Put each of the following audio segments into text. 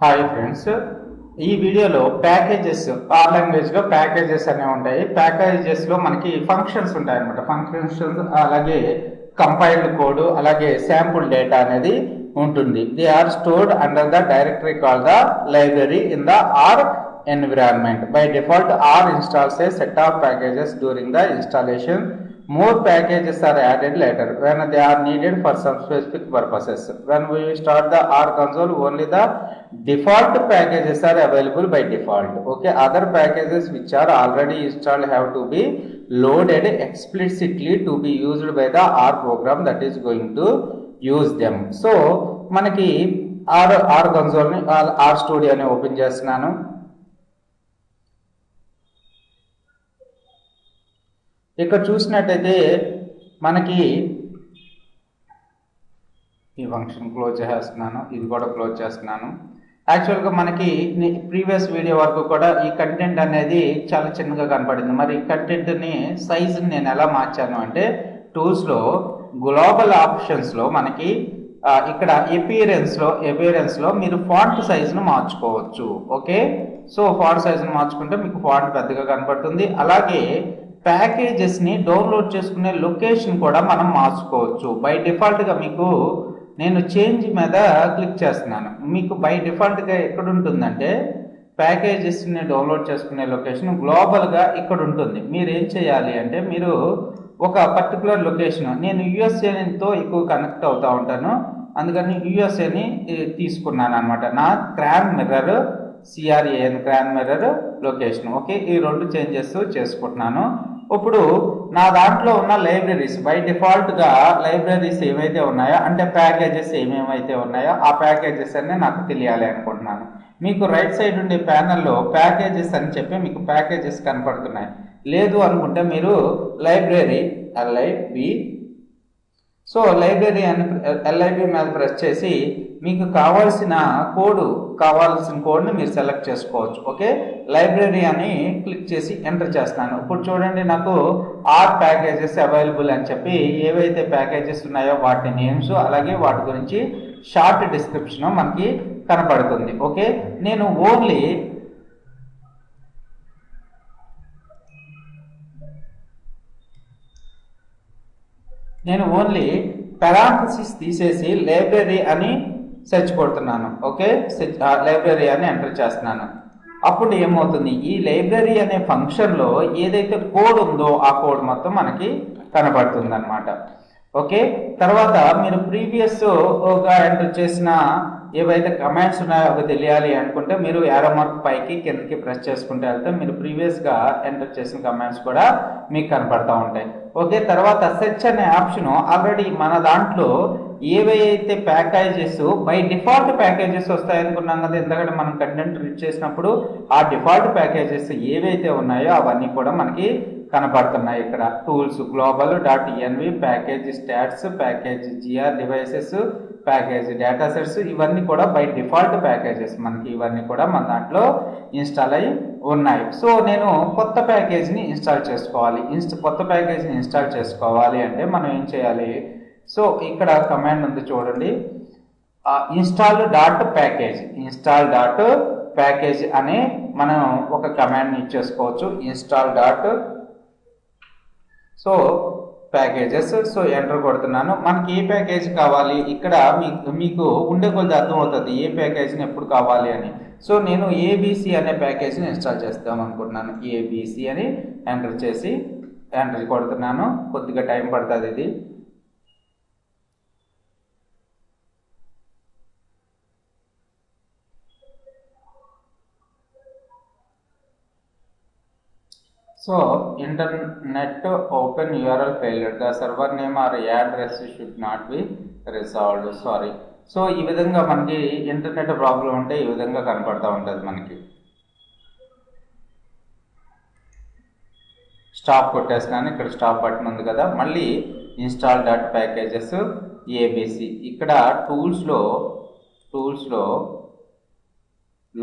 Hi friends, ఈ వీడియోలో packages are లాంగ్వేజ్లో ప్యాకేజెస్ అనేవి ఉంటాయి. ప్యాకేజెస్లో మనకి ఫంక్షన్స్ ఉంటాయి అన్నమాట. ఫంక్షన్స్ అలాగే కంపైల్డ్ కోడ్ అలాగే శాంపుల్ డేటా అనేది ఉంటుంది. They are stored under the directory call the library in the R environment. By default, R installs a set of packages during the installation. More packages are added later when they are needed for some specific purposes. When we start the R console, only the default packages are available by default. Okay, other packages which are already installed have to be loaded explicitly to be used by the R program that is going to use them. So మనకి R console ని R studio ని open చేస్తున్నాను. ఇక్కడ చూసినట్టయితే మనకి ఈ function close చేస్తున్నాను, ఇది కూడా క్లోజ్ చేస్తున్నాను. యాక్చువల్గా మనకి ప్రీవియస్ వీడియో వరకు కూడా ఈ కంటెంట్ అనేది చాలా చిన్నగా కనపడింది. మరి ఈ కంటెంట్ని సైజుని నేను ఎలా మార్చాను అంటే టూల్స్లో గ్లోబల్ ఆప్షన్స్లో మనకి ఇక్కడ ఎపియరెన్స్లో మీరు ఫాంట్ సైజును మార్చుకోవచ్చు. ఓకే, సో ఫాంట్ సైజును మార్చుకుంటే మీకు ఫాంట్ పెద్దగా కనపడుతుంది. అలాగే ప్యాకేజెస్ని డౌన్లోడ్ చేసుకునే లొకేషన్ కూడా మనం మార్చుకోవచ్చు. బై డిఫాల్ట్గా మీకు నేను చేంజ్ మీద క్లిక్ చేస్తున్నాను. మీకు బై డిఫాల్ట్గా ఎక్కడ ఉంటుందంటే ప్యాకేజెస్ని డౌన్లోడ్ చేసుకునే లొకేషన్ గ్లోబల్గా ఇక్కడ ఉంటుంది. మీరు ఏం చేయాలి అంటే మీరు ఒక పర్టికులర్ లొకేషన్, నేను యుఎస్ఏతో ఎక్కువ కనెక్ట్ అవుతూ ఉంటాను, అందుకని యుఎస్ఏని తీసుకున్నాను అనమాట. నా క్రాన్ మిర్రర్ క్రాన్ మిర్రర్ లొకేషన్. ఓకే, ఈ రెండు చేంజెస్ చేసుకుంటున్నాను. ఇప్పుడు నా దాంట్లో ఉన్న లైబ్రరీస్ బై డిఫాల్ట్గా లైబ్రరీస్ ఏవైతే ఉన్నాయో అంటే ప్యాకేజెస్ ఏమేమైతే ఉన్నాయో ఆ ప్యాకేజెస్ అన్నీ నాకు తెలియాలి అనుకుంటున్నాను. మీకు రైట్ సైడ్ ఉండే ప్యానల్లో ప్యాకేజెస్ అని చెప్పి మీకు ప్యాకేజెస్ కనపడుతున్నాయి. లేదు అనుకుంటే మీరు లైబ్రరీ లైబ్రరీ అని LIB మీద ప్రెస్ చేసి మీకు కావాల్సిన కోడ్ని మీరు సెలెక్ట్ చేసుకోవచ్చు. ఓకే, లైబ్రరీ అని క్లిక్ చేసి ఎంటర్ చేస్తున్నాను. ఇప్పుడు చూడండి, నాకు ఆర్ ప్యాకేజెస్ అవైలబుల్ అని చెప్పి ఏవైతే ప్యాకేజెస్ ఉన్నాయో వాటి నేమ్స్ అలాగే వాటి గురించి షార్ట్ డిస్క్రిప్షన్ మనకి కనపడుతుంది. ఓకే, నేను ఓన్లీ పారాంథసిస్ తీసేసి లైబ్రరీ అని సెర్చ్ కొడుతున్నాను. ఓకే, లైబ్రరీ అని ఎంటర్ చేస్తున్నాను. అప్పుడు ఏమవుతుంది, ఈ లైబ్రరీ అనే ఫంక్షన్లో ఏదైతే కోడ్ ఉందో ఆ కోడ్ మొత్తం మనకి కనబడుతుంది అనమాట. ఓకే, తర్వాత మీరు ప్రీవియస్గా ఎంటర్ చేసిన ఏవైతే కమాండ్స్ ఉన్నాయో అవి తెలియాలి అనుకుంటే మీరు యారో మార్క్ పైకి కిందకి ప్రెస్ చేసుకుంటే వెళ్తే మీరు ప్రీవియస్గా ఎంటర్ చేసిన కమాండ్స్ కూడా మీకు కనపడతా ఉంటాయి. ఓకే, తర్వాత సెర్చ్ అనే ఆప్షన్ ఆల్రెడీ మన దాంట్లో ఏవైతే ప్యాకేజెస్ బై డిఫాల్ట్ ప్యాకేజెస్ వస్తాయనుకున్నాం కదా, ఎందుకంటే మనం కంటెంట్ రీడ్ చేసినప్పుడు ఆ డిఫాల్ట్ ప్యాకేజెస్ ఏవైతే ఉన్నాయో అవన్నీ కూడా మనకి కనపడుతున్నాయి. ఇక్కడ tools global.env, package stats, package GR devices, package data sets, ఇవన్నీ కూడా బై డిఫాల్ట్ ప్యాకేజెస్ మనకి ఇవన్నీ కూడా మన దాంట్లో ఇన్స్టాల్ అయి ఉన్నాయి. సో నేను కొత్త ప్యాకేజ్ని ఇన్స్టాల్ చేసుకోవాలి అంటే మనం ఏం చేయాలి, సో ఇక్కడ కమాండ్ ఉంది చూడండి, ఇన్స్టాల్ డాట్ ప్యాకేజ్ అనే మనం ఒక కమాండ్ని ఇచ్చేసుకోవచ్చు. Install dot packages. So enter కొడుతున్నాను. మనకి ఏ ప్యాకేజ్ కావాలి ఇక్కడ మీకు ఉండే కొద్ది అర్థమవుతుంది ఏ ప్యాకేజ్ని ఎప్పుడు కావాలి అని. సో నేను ABC అనే ప్యాకేజ్ని ఇన్స్టాల్ చేద్దాం అనుకుంటున్నాను. ABC అని ఎంటర్ కొడుతున్నాను. కొద్దిగా టైం పడుతుంది ఇది. So internet open URL failure, the server name or address should not be resolved. Sorry. So ఈ విధంగా మనకి ఇంటర్నెట్ ప్రాబ్లం ఉంటే ఈ విధంగా కనపడతా ఉంటుంది మనకి. స్టాప్ కొట్టేస్తున్నాను. ఇక్కడ స్టాప్ బటన్ ఉంది కదా. మళ్ళీ ఇన్స్టాల్ డాట్ ప్యాకేజెస్ ABC. ఇక్కడ టూల్స్లో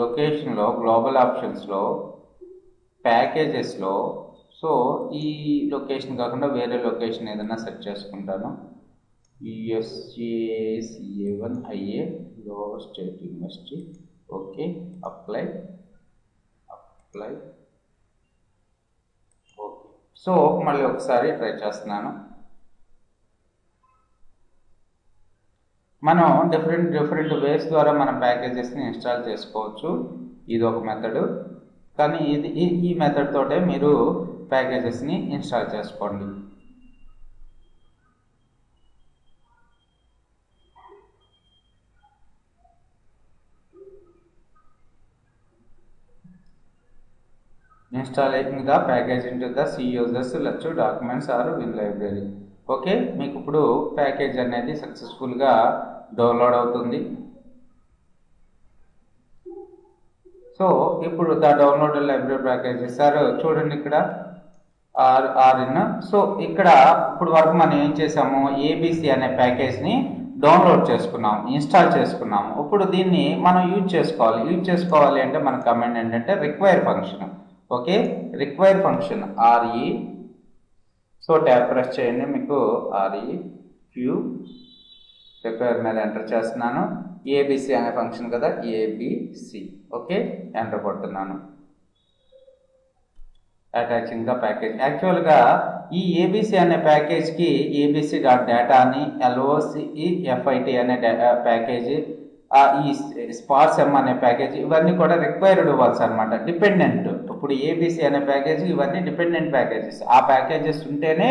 లొకేషన్లో గ్లోబల్ ఆప్షన్స్లో ప్యాకేజెస్లో సో ఈ లొకేషన్ కాకుండా వేరే లొకేషన్ ఏదైనా సెట్ చేసుకుంటాను. USCA CA1 IA lower state university. Okay, okay, apply. Okay, so మళ్ళీ ఒకసారి ట్రై చేస్తున్నాను. మనం డిఫరెంట్ వేస్ ద్వారా మనం ప్యాకేజెస్ని ఇన్స్టాల్ చేసుకోవచ్చు. ఇది ఒక మెథడ్, కానీ ఈ మెథడ్ తోటే మీరు ప్యాకేజెస్ని ఇన్స్టాల్ చేసుకోండి. Installing the package into the C users Lachu documents R win library. Okay, మీకు ఇప్పుడు ప్యాకేజ్ అనేది సక్సెస్ఫుల్గా డౌన్లోడ్ అవుతుంది. సో ఇప్పుడు the download library package sir చూడండి ఇక్కడ ఆర్ఇన్. సో ఇక్కడ ఇప్పుడు వరకు మనం ఏం చేసాము, ఏబిసి అనే ప్యాకేజ్ని డౌన్లోడ్ చేసుకున్నాం, ఇన్స్టాల్ చేసుకున్నాము. ఇప్పుడు దీన్ని మనం యూజ్ చేసుకోవాలి అంటే మన కమాండ్ ఏంటంటే require function. Okay, require function RE. So tab press చేయండి, మీకు ఆర్ఈ క్యూ రిక్వైర్ మీద ఎంటర్ చేస్తున్నాను. ఏబిసి అనే ఫంక్షన్ కదా, ఏబిసి. ఓకే, ఎంటర్ కొడుతున్నాను. Attaching the package. యాక్చువల్గా ఈ ఏబిసి అనే ప్యాకేజ్కి ఏబిసి డాట్ డేటా అని, LOCEFIT అనే ప్యాకేజీ, ఈ స్పార్స్ ఎమ్ అనే ప్యాకేజ్, ఇవన్నీ కూడా రిక్వైర్డ్ ఇవ్వాల్సి అనమాట, డిపెండెంట్. ఇప్పుడు ఏబిసి అనే ప్యాకేజ్, ఇవన్నీ డిపెండెంట్ ప్యాకేజెస్. ఆ ప్యాకేజెస్ ఉంటేనే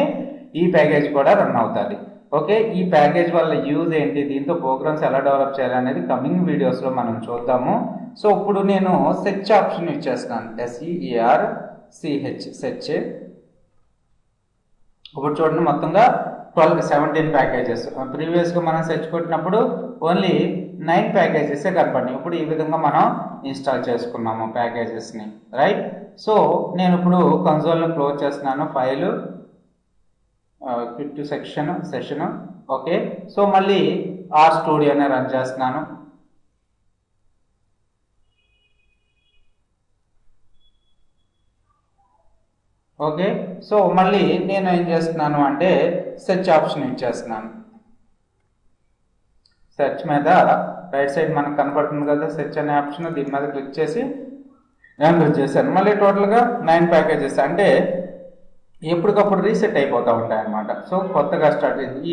ఈ ప్యాకేజ్ కూడా రన్ అవుతుంది. ఓకే, ఈ ప్యాకేజ్ వల్ల యూజ్ ఏంటి, దీంతో ప్రోగ్రామ్స్ ఎలా డెవలప్ చేయాలనేది కమింగ్ వీడియోస్లో మనం చూద్దాము. సో ఇప్పుడు నేను సెర్చ్ ఆప్షన్ ఇచ్చేస్తున్నాను, SEARCH సెర్చ్. ఇప్పుడు చూడండి, మొత్తంగా 17 ప్యాకేజెస్. ప్రీవియస్గా మనం సెర్చ్ కొట్టినప్పుడు ఓన్లీ 9 ప్యాకేజెస్ కనపడినాయి. ఇప్పుడు ఈ విధంగా మనం ఇన్స్టాల్ చేసుకున్నాము ప్యాకేజెస్ని, రైట్. సో నేను ఇప్పుడు కన్సోల్ని క్లోజ్ చేస్తున్నాను, file quit session. Okay, so మళ్ళీ ఆర్ స్టూడియోనే రన్ చేస్తున్నాను. ఓకే, సో మళ్ళీ నేను ఏం చేస్తున్నాను అంటే సెర్చ్ ఆప్షన్ ఇచ్చేస్తున్నాను. సెర్చ్ మీద రైట్ సైడ్ మనకు కనపడుతుంది కదా సెర్చ్ అనే ఆప్షన్, దీని మీద క్లిక్ చేసి ఎంటర్ చేశాను. మళ్ళీ టోటల్గా 9 ప్యాకేజెస్, అంటే ఎప్పటికప్పుడు రీసెట్ అయిపోతూ ఉంటాయి అన్నమాట. సో కొత్తగా స్టార్ట్ అయింది.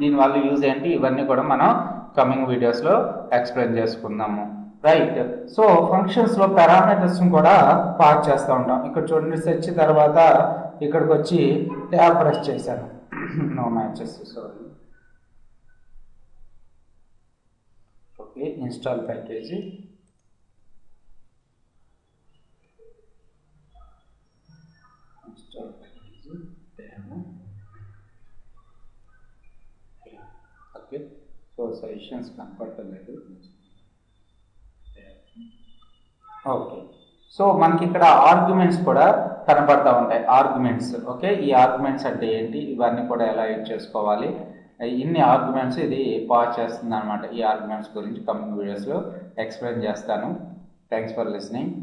దీనివల్ల యూజ్ ఏంటి, ఇవన్నీ కూడా మనం కమింగ్ వీడియోస్లో ఎక్స్ప్లెయిన్ చేసుకుందాము, రైట్. సో ఫంక్షన్స్లో పారామీటర్స్ని కూడా పాస్ చేస్తూ ఉంటాం. ఇక్కడ చూడండి, సెర్చ్ తర్వాత ఇక్కడికి వచ్చి ట్యాబ్ ప్రెస్ చేశాను, no matches, sorry. Okay, install package. Okay, so suggestions కనపడలేదు. ఓకే, సో మనకి ఇక్కడ ఆర్గ్యుమెంట్స్ కూడా కనపడతా ఉంటాయి, ఆర్గ్యుమెంట్స్. ఓకే, ఈ ఆర్గ్యుమెంట్స్ అంటే ఏంటి, ఇవన్నీ కూడా ఎలా యూజ్ చేసుకోవాలి, ఇన్ని ఆర్గ్యుమెంట్స్ ఇది పాస్ చేస్తుంది అనమాట. ఈ ఆర్గ్యుమెంట్స్ గురించి కమింగ్ వీడియోస్లో ఎక్స్ప్లెయిన్ చేస్తాను. Thanks for listening.